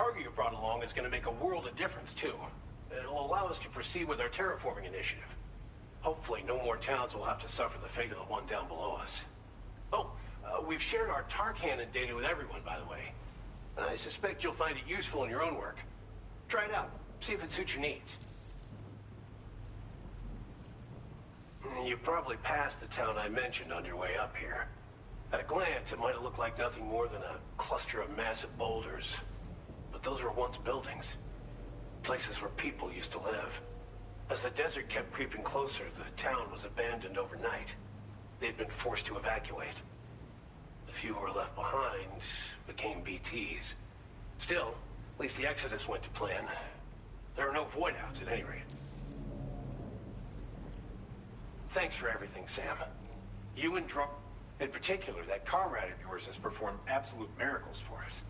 cargo you brought along is going to make a world of difference, too. It'll allow us to proceed with our terraforming initiative. Hopefully, no more towns will have to suffer the fate of the one down below us. Oh, we've shared our tar cannon data with everyone, by the way. I suspect you'll find it useful in your own work. Try it out. See if it suits your needs. You probably passed the town I mentioned on your way up here. At a glance, it might have looked like nothing more than a cluster of massive boulders. But those were once buildings. Places where people used to live. As the desert kept creeping closer, the town was abandoned overnight. They'd been forced to evacuate. The few who were left behind became BTs. Still, at least the exodus went to plan. There are no void-outs at any rate. Thanks for everything, Sam. You and in particular, that comrade of yours has performed absolute miracles for us.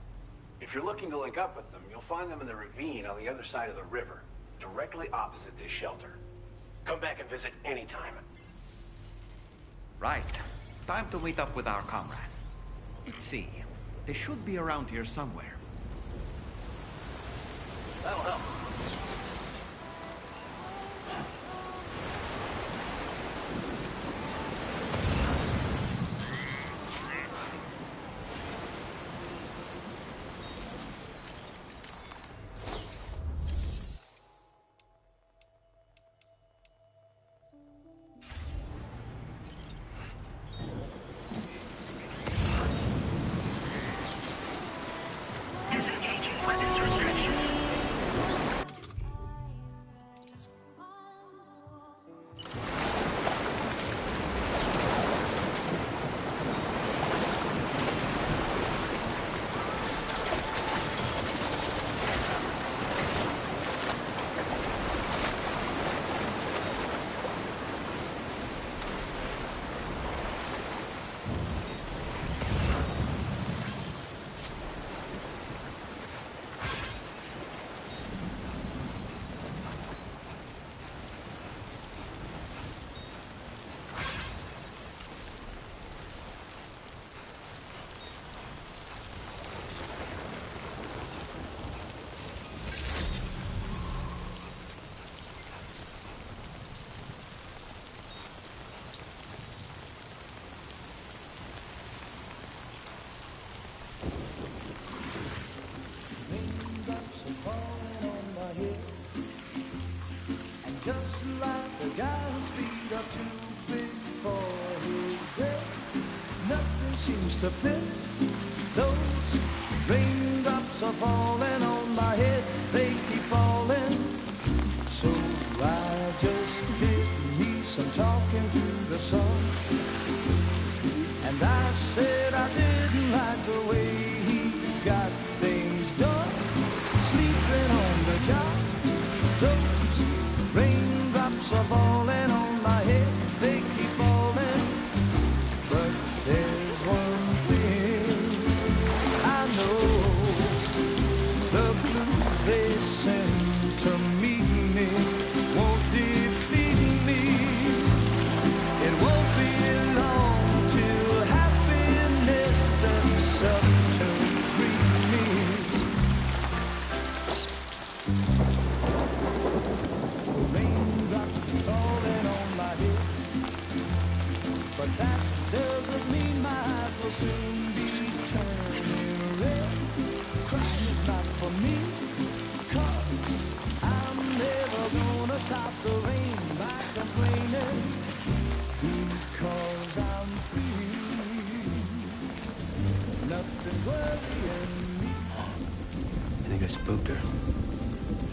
If you're looking to link up with them, you'll find them in the ravine on the other side of the river, directly opposite this shelter. Come back and visit anytime. Right. Time to meet up with our comrade. Let's see. They should be around here somewhere. That'll help. Just like the guy whose feet are too big for his bed, nothing seems to fit. Those raindrops are falling on my head, they keep falling. So I just did me some talking to the sun, and I said I didn't like the way he got things done, sleeping on the job. Those raindrops are falling on my head, they keep falling. But there's one thing I know, the blues they send to meet me won't defeat me. It won't be long till happiness steps up to greet me. Raindrops falling on my head, but that doesn't mean my eyes will soon be turning red. Crying is not for me, 'cause I'm never gonna stop the rain by complaining, because I'm free. Nothing's worrying me. I think I spooked her.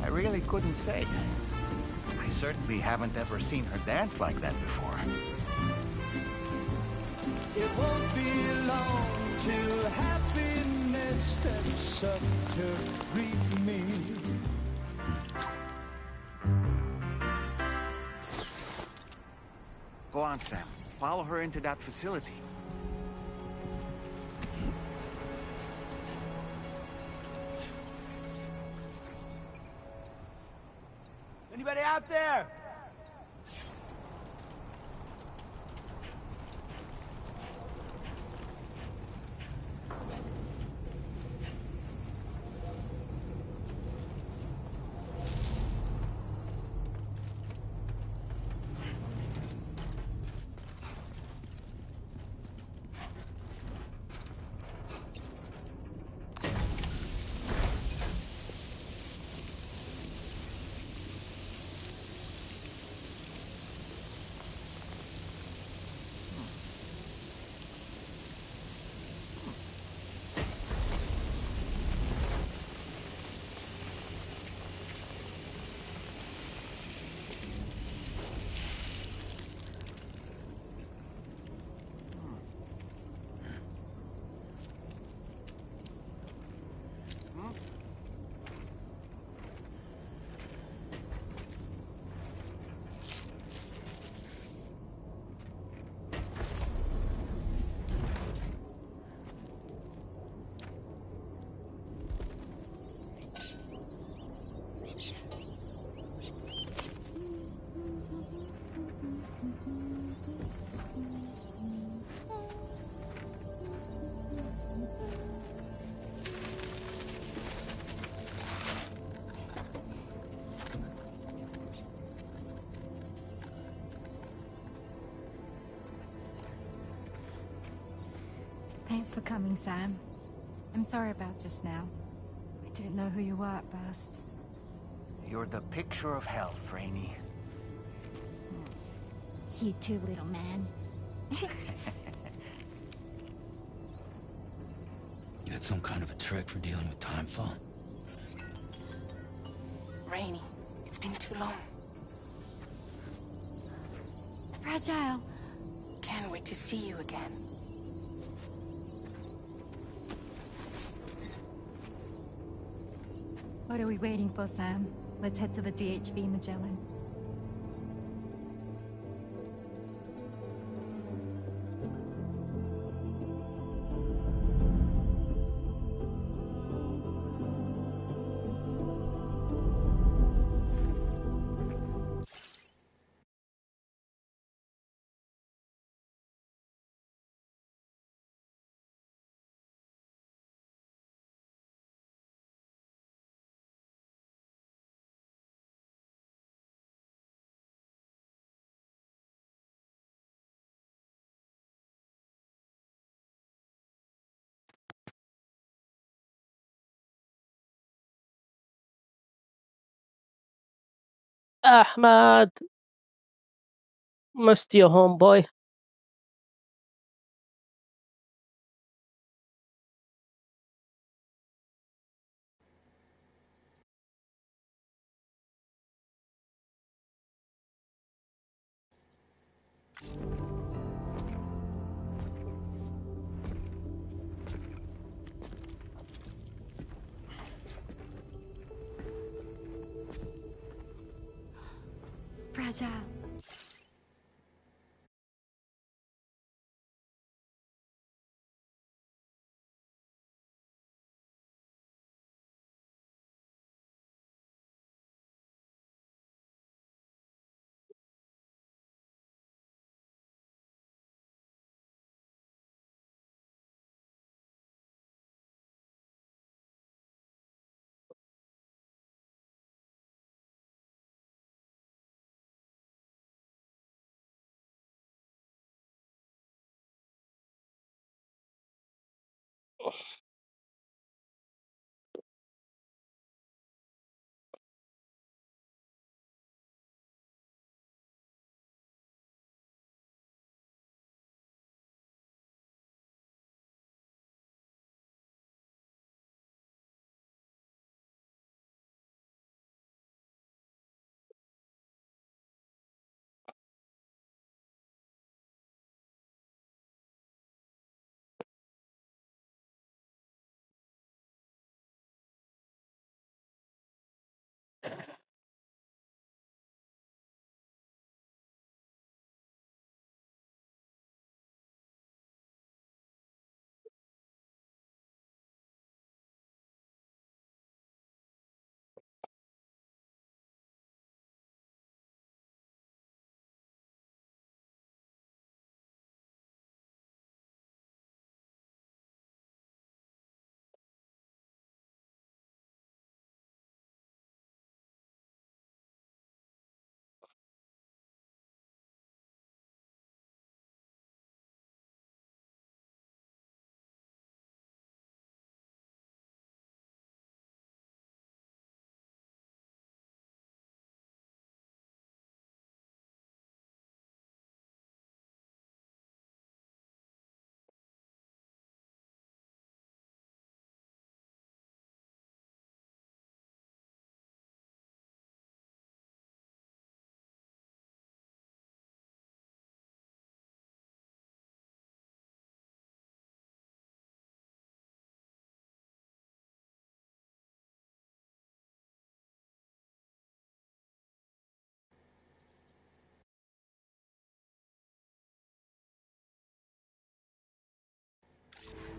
I really couldn't say. I certainly haven't ever seen her dance like that before. It won't be long till happiness steps up to greet me. Go on, Sam. Follow her into that facility. Anybody out there? Thanks for coming, Sam. I'm sorry about just now. I didn't know who you were at first. You're the picture of health, Rainey. You too, little man. You got some kind of a trick for dealing with timefall? Rainey, it's been too long. Fragile. Can't wait to see you again. What are we waiting for, Sam? Let's head to the DHV Magellan. Ahmad, missed you, homeboy. Fragile.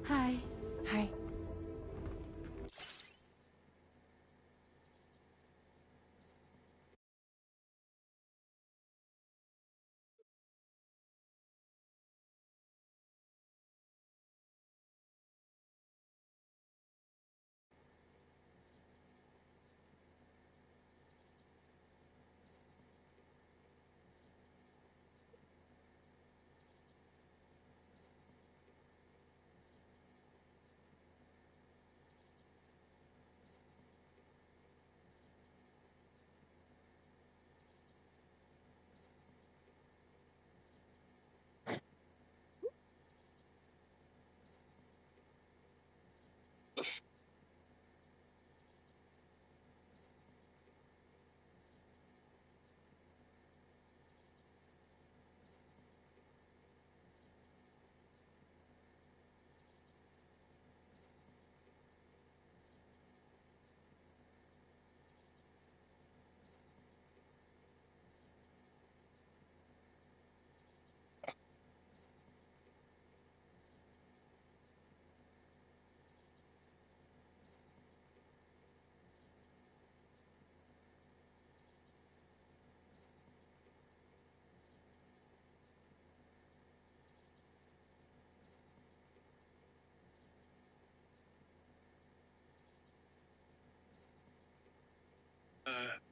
Hi. Hi.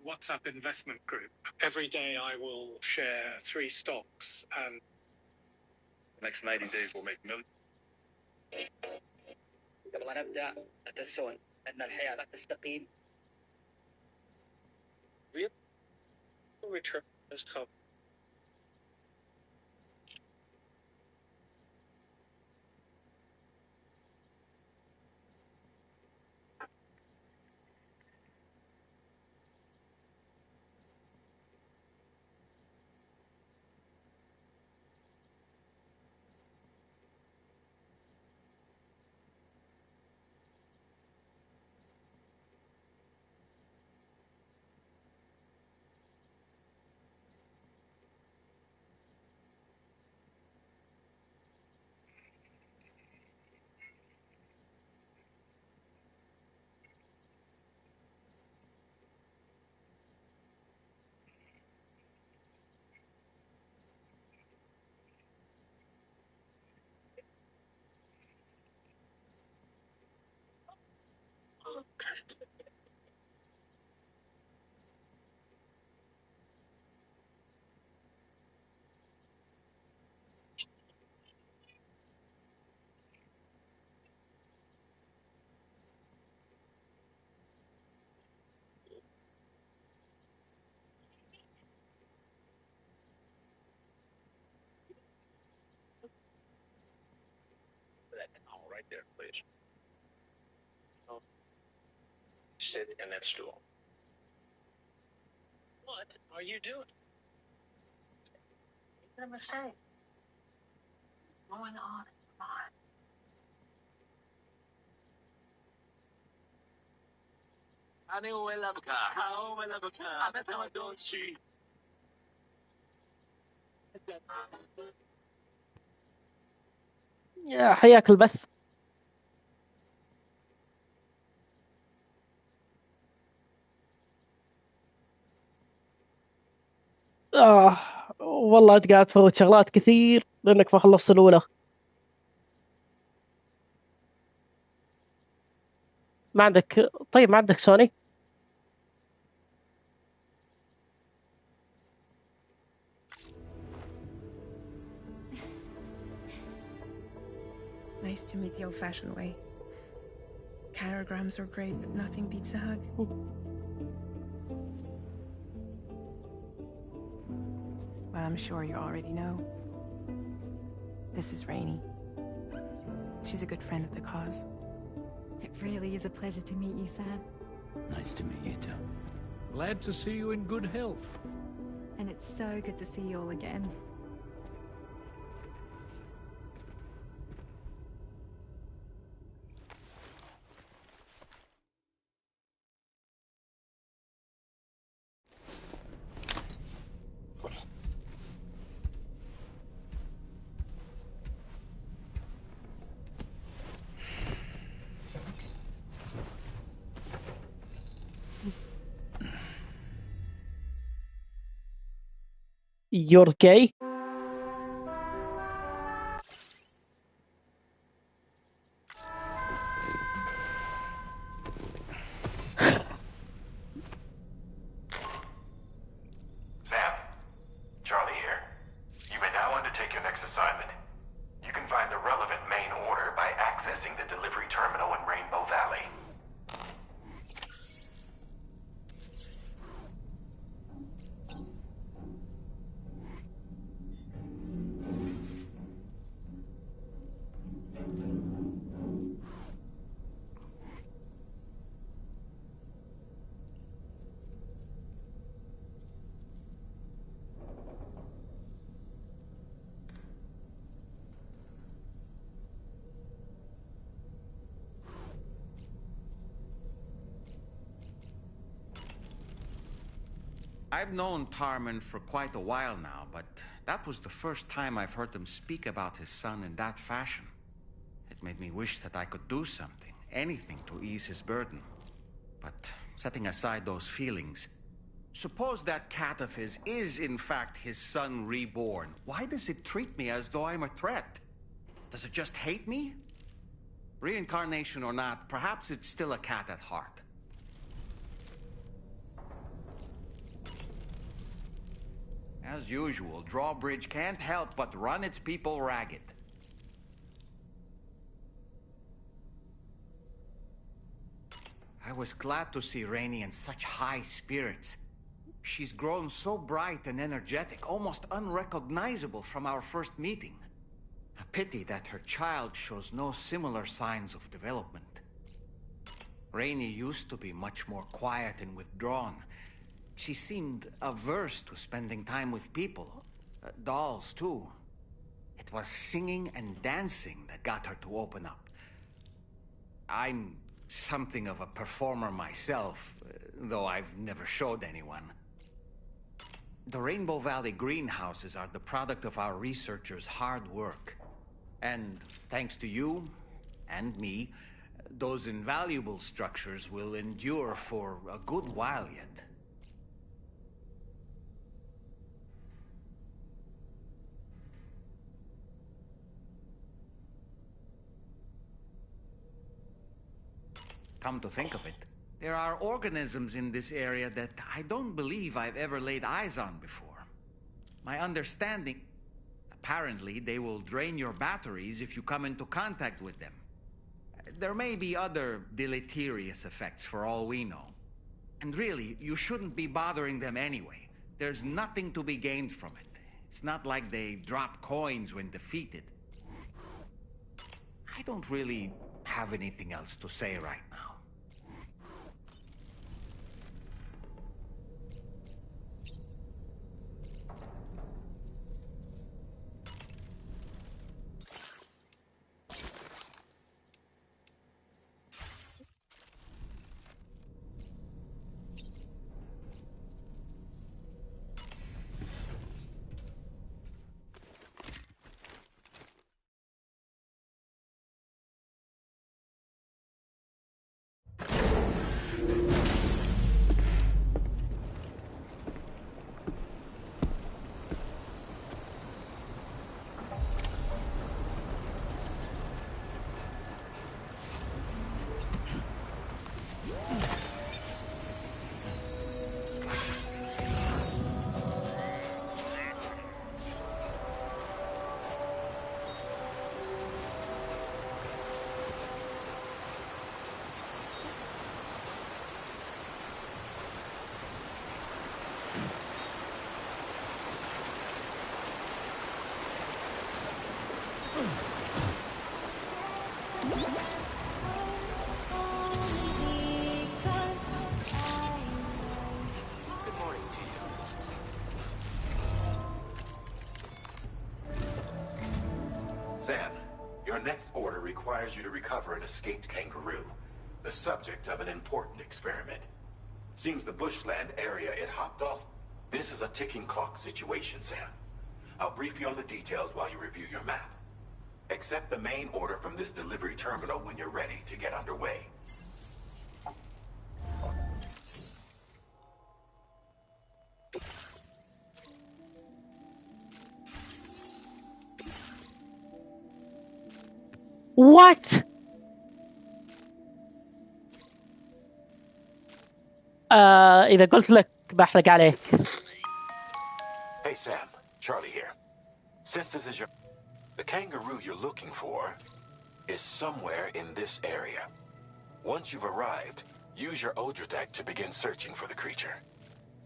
WhatsApp investment group. Every day I will share 3 stocks, and the next 90 days will make millions. قبل أن نبدأ لا تنسون أن الحياة لا تستقيم. Real return has come. That towel right there, please. Oh. Sit in that stool. What are you doing? Make a mistake. What's going on in your mind? أنا ولا بكا ولا بكا أنا ما دون شيء. يا حياك البث. آه والله أنت قاعد تفوت شغلات كثير لأنك ما خلصت الأولى. ما عندك طيب ما عندك سوني؟ Nice to meet the old-fashioned way. Carograms are great, but nothing beats a hug. Well, I'm sure you already know. This is Rainey. She's a good friend of the cause. It really is a pleasure to meet you, Sam. Nice to meet you too. Glad to see you in good health. And it's so good to see you all again. You're gay? Sam, Charlie here. You may now undertake your next assignment. You can find the relevant main order by accessing the delivery terminal in Rainbow Valley. I've known Tarman for quite a while now, but that was the first time I've heard him speak about his son in that fashion. It made me wish that I could do something, anything to ease his burden. But setting aside those feelings, suppose that cat of his is in fact his son reborn. Why does it treat me as though I'm a threat? Does it just hate me? Reincarnation or not, perhaps it's still a cat at heart. As usual, Drawbridge can't help but run its people ragged. I was glad to see Rainey in such high spirits. She's grown so bright and energetic, almost unrecognizable from our first meeting. A pity that her child shows no similar signs of development. Rainey used to be much more quiet and withdrawn. She seemed averse to spending time with people. Dolls, too. It was singing and dancing that got her to open up. I'm something of a performer myself, though I've never showed anyone. The Rainbow Valley greenhouses are the product of our researchers' hard work. And thanks to you and me, those invaluable structures will endure for a good while yet. Come to think of it, there are organisms in this area that I don't believe I've ever laid eyes on before. My understanding, apparently they will drain your batteries if you come into contact with them. There may be other deleterious effects for all we know. And really, you shouldn't be bothering them anyway. There's nothing to be gained from it. It's not like they drop coins when defeated. I don't really have anything else to say right now. Sam, your next order requires you to recover an escaped kangaroo, the subject of an important experiment. Seems the bushland area it hopped off. This is a ticking clock situation, Sam. I'll brief you on the details while you review your map. Accept the main order from this delivery terminal when you're ready to get underway. What? إذا قلت لك بحرق عليك. Hey Sam, Charlie here. Since this is the kangaroo you're looking for is somewhere in this area. Once you've arrived, use your Odra deck to begin searching for the creature.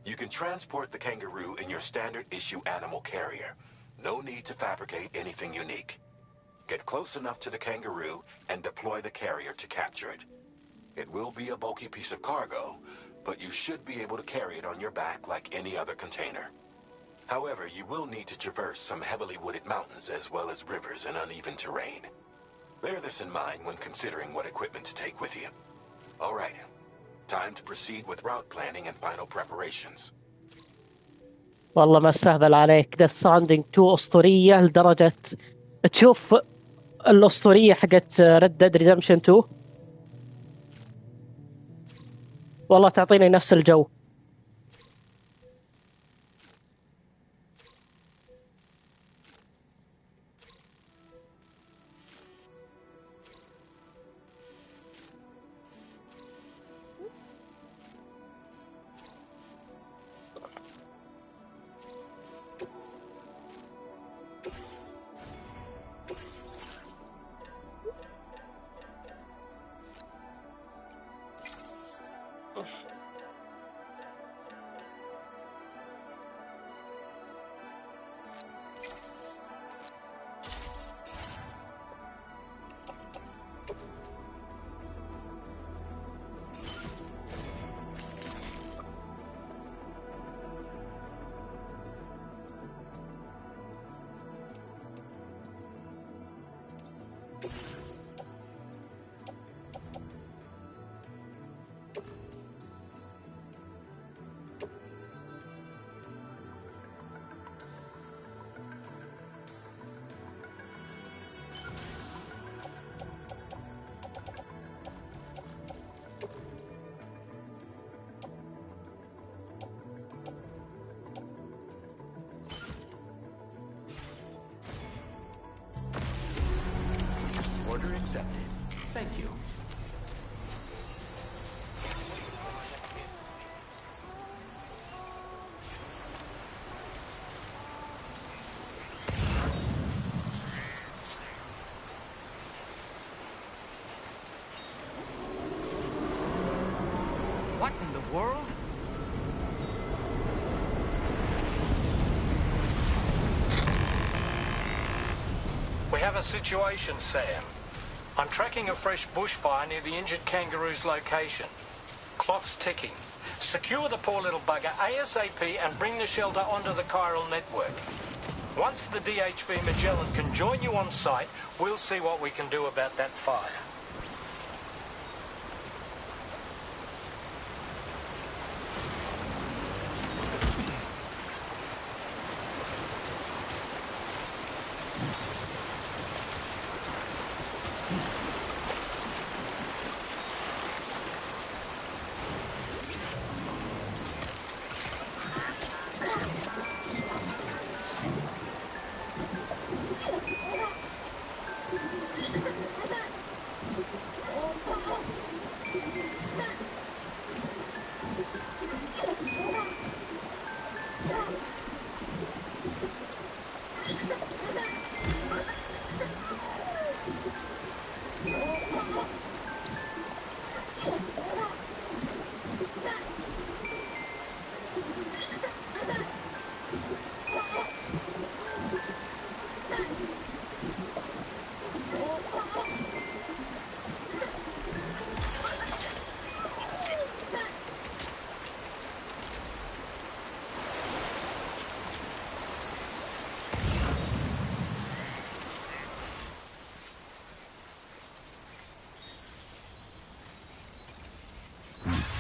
You can transport the kangaroo in your standard issue animal carrier. No need to fabricate anything unique. Get close enough to the kangaroo and deploy the carrier to capture it. It will be a bulky piece of cargo, but you should be able to carry it on your back like any other container. However, you will need to traverse some heavily wooded mountains as well as rivers and uneven terrain. Bear this in mind when considering what equipment to take with you. All right, time to proceed with route planning and final preparations. والله ما استهبل عليك. Death Stranding 2 أسطورية لدرجة تشوف الأسطورية حقت Red Dead Redemption 2. والله تعطيني نفس الجو. Order accepted. Thank you. What in the world? We have a situation, Sam. I'm tracking a fresh bushfire near the injured kangaroo's location. Clock's ticking. Secure the poor little bugger ASAP and bring the shelter onto the chiral network. Once the DHV Magellan can join you on site, we'll see what we can do about that fire.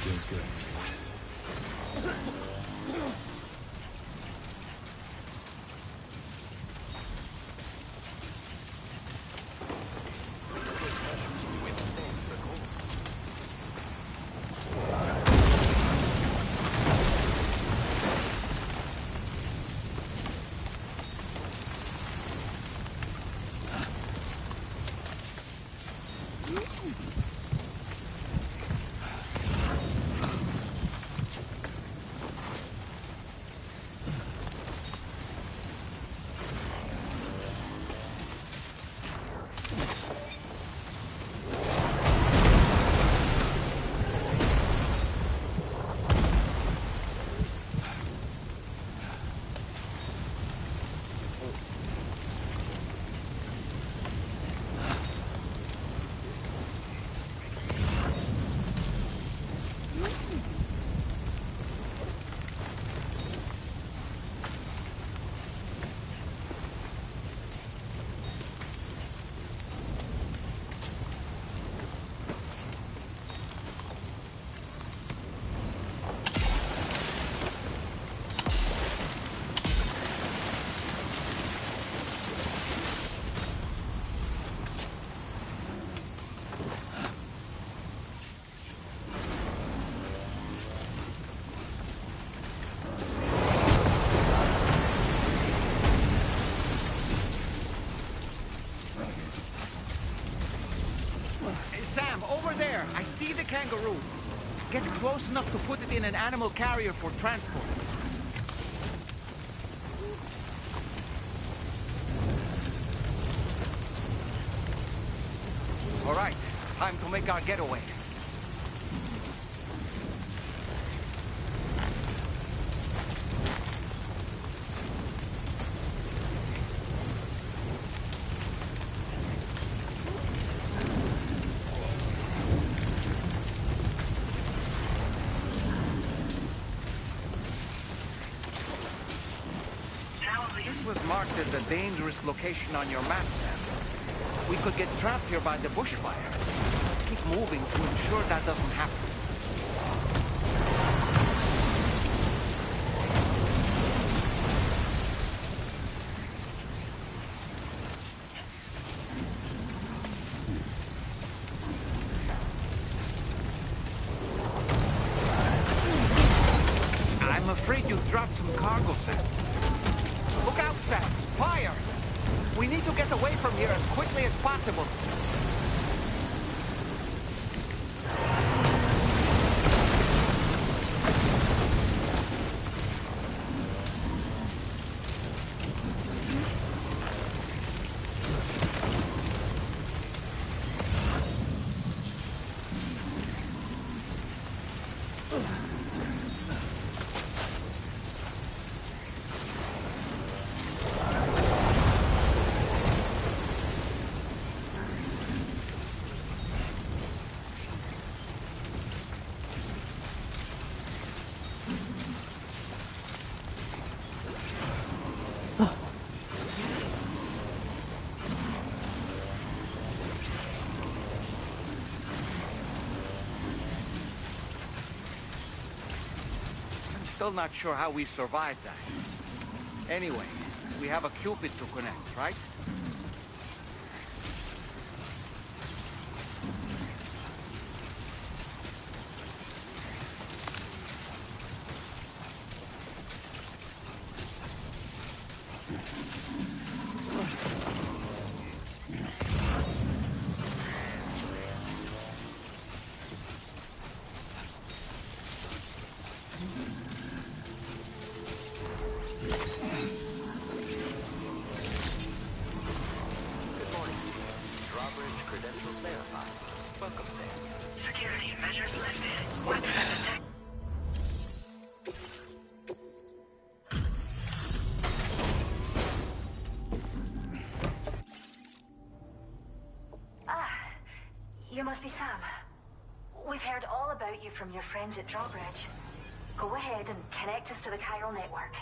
Feels good. Sam, over there! I see the kangaroo! Get close enough to put it in an animal carrier for transport. All right, time to make our getaway. was marked as a dangerous location on your map, Sam. We could get trapped here by the bushfire. Let's keep moving to ensure that doesn't happen. I'm afraid you dropped some cargo, Sam. Look out, Sam! Fire! We need to get away from here as quickly as possible. Still not sure how we survived that. Anyway, we have a Cupid to connect, right? You must be Sam. We've heard all about you from your friends at Drawbridge. Go ahead and connect us to the chiral network.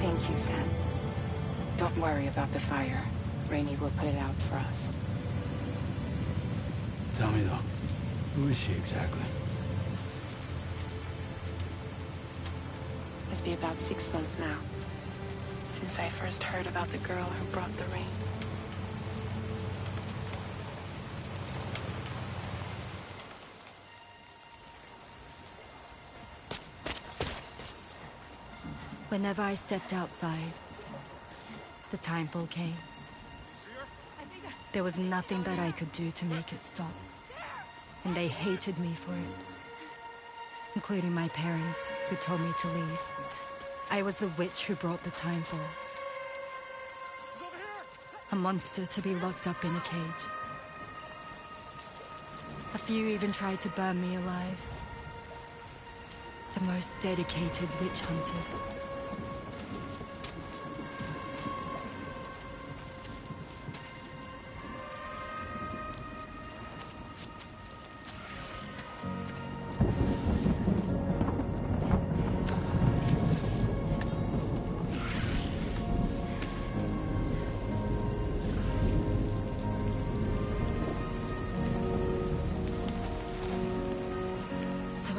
Thank you, Sam. Don't worry about the fire. Rainey will put it out for us. Tell me though, who is she exactly? Must be about 6 months now, since I first heard about the girl who brought the rain. Whenever I stepped outside, the timefall came. There was nothing that I could do to make it stop. And they hated me for it. Including my parents, who told me to leave. I was the witch who brought the timefall. A monster to be locked up in a cage. A few even tried to burn me alive. The most dedicated witch hunters.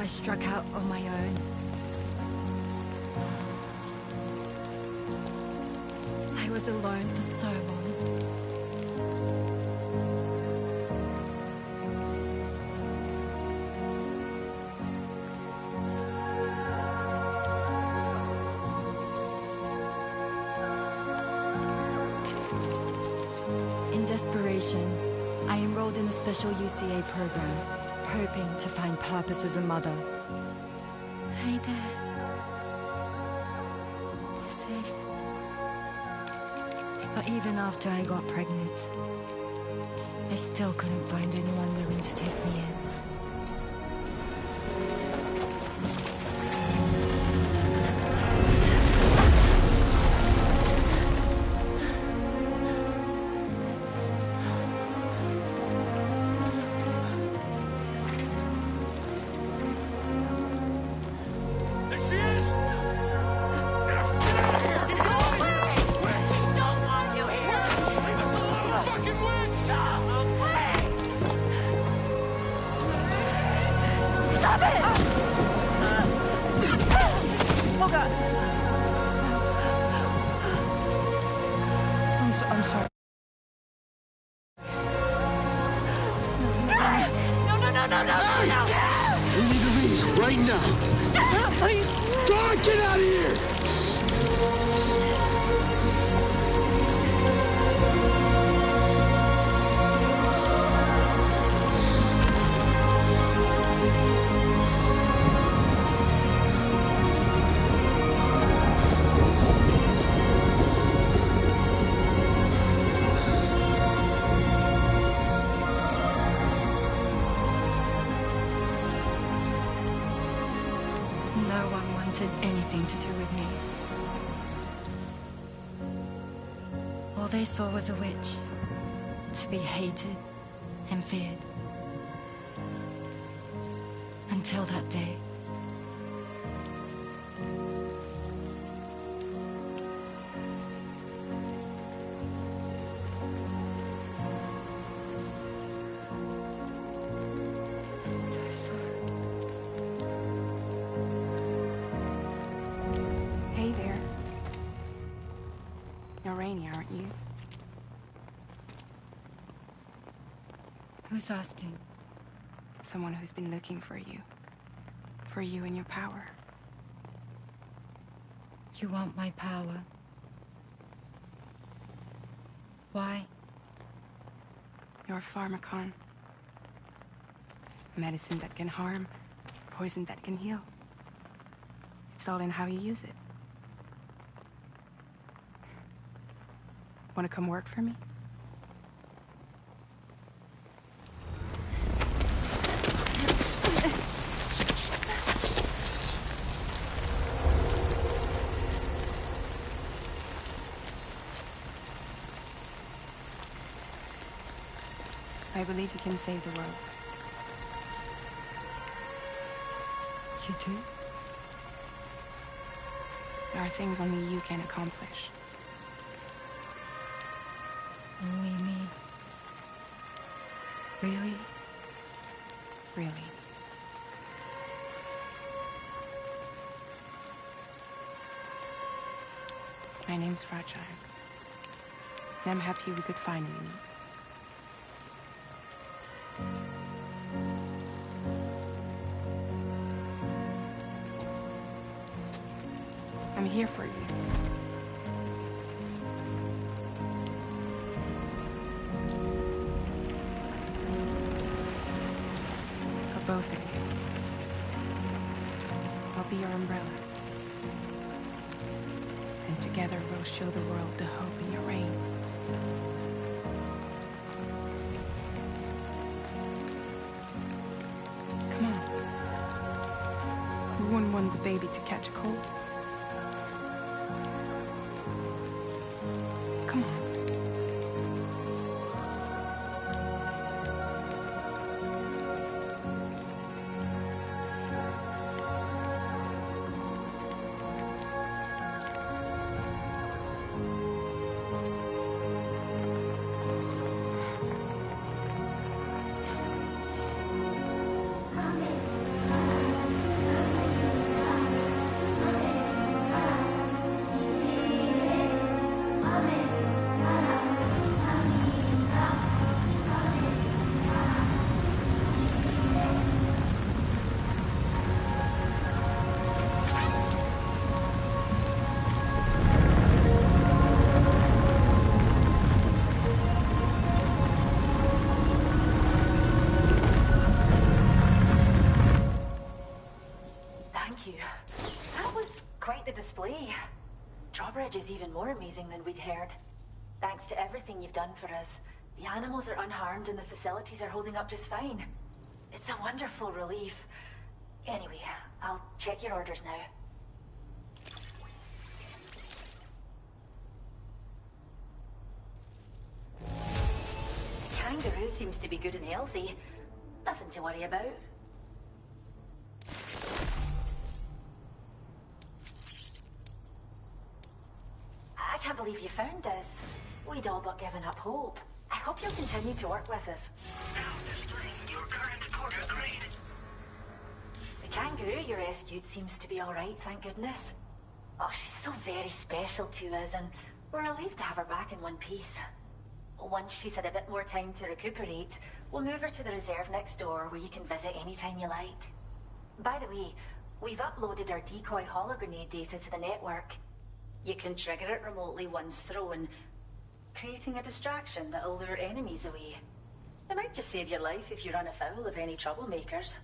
I struck out on my own. I was alone for so long. In desperation, I enrolled in a special UCA program. Hoping to find purpose as a mother. Hi there. You're safe. But even after I got pregnant, I still couldn't find anyone willing to take me in. I'm sorry. No! We need to leave right now. Please. God, get out of here! No one wanted anything to do with me. All they saw was a witch, to be hated and feared. Until that day. I'm so sorry. Hey there. You're Rainey, aren't you? Who's asking? Someone who's been looking for you. For you and your power. You want my power? Why? You're a pharmacon. Medicine that can harm, poison that can heal. It's all in how you use it. Want to come work for me? I believe you can save the world. You do? There are things only you can accomplish. Only me. Really? Really. My name's Fragile. And I'm happy we could finally meet. I'm here for you. both of you. I'll be your umbrella. And together we'll show the world the hope in your reign. Come on. We wouldn't want the baby to catch a cold. Come on. Drawbridge is even more amazing than we'd heard. Thanks to everything you've done for us, the animals are unharmed and the facilities are holding up just fine. It's a wonderful relief. Anyway, I'll check your orders now. The kangaroo seems to be good and healthy. Nothing to worry about. I can't believe you found this. We'd all but given up hope. I hope you'll continue to work with us. Now displaying your current order grade. The kangaroo you rescued seems to be alright, thank goodness. Oh, she's so very special to us, and we're relieved to have her back in one piece. Once she's had a bit more time to recuperate, we'll move her to the reserve next door where you can visit anytime you like. By the way, we've uploaded our decoy hologrenade data to the network. You can trigger it remotely once thrown, creating a distraction that'll lure enemies away. It might just save your life if you run afoul of any troublemakers.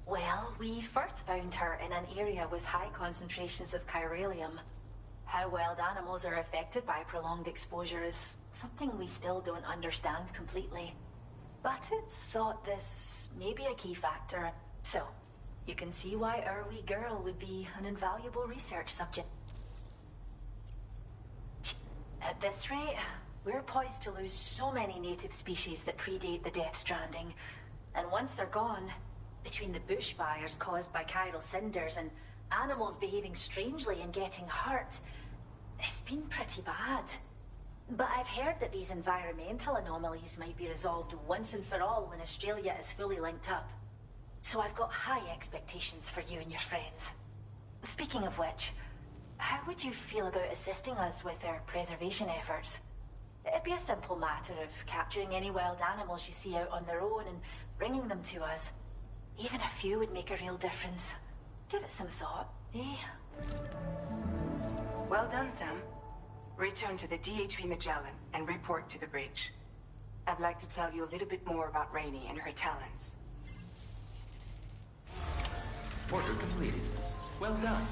Well, we first found her in an area with high concentrations of chiralium. How wild animals are affected by prolonged exposure is something we still don't understand completely. But it's thought this may be a key factor, so you can see why our wee girl would be an invaluable research subject. At this rate, we're poised to lose so many native species that predate the Death Stranding. And once they're gone, between the bushfires caused by chiral cinders and animals behaving strangely and getting hurt, it's been pretty bad. But I've heard that these environmental anomalies might be resolved once and for all when Australia is fully linked up. So I've got high expectations for you and your friends. Speaking of which, how would you feel about assisting us with our preservation efforts? It'd be a simple matter of capturing any wild animals you see out on their own and bringing them to us. Even a few would make a real difference. Give it some thought, eh? Well done, Sam. Return to the DHV Magellan and report to the bridge. I'd like to tell you a little bit more about Rainey and her talents. Order completed. Well done.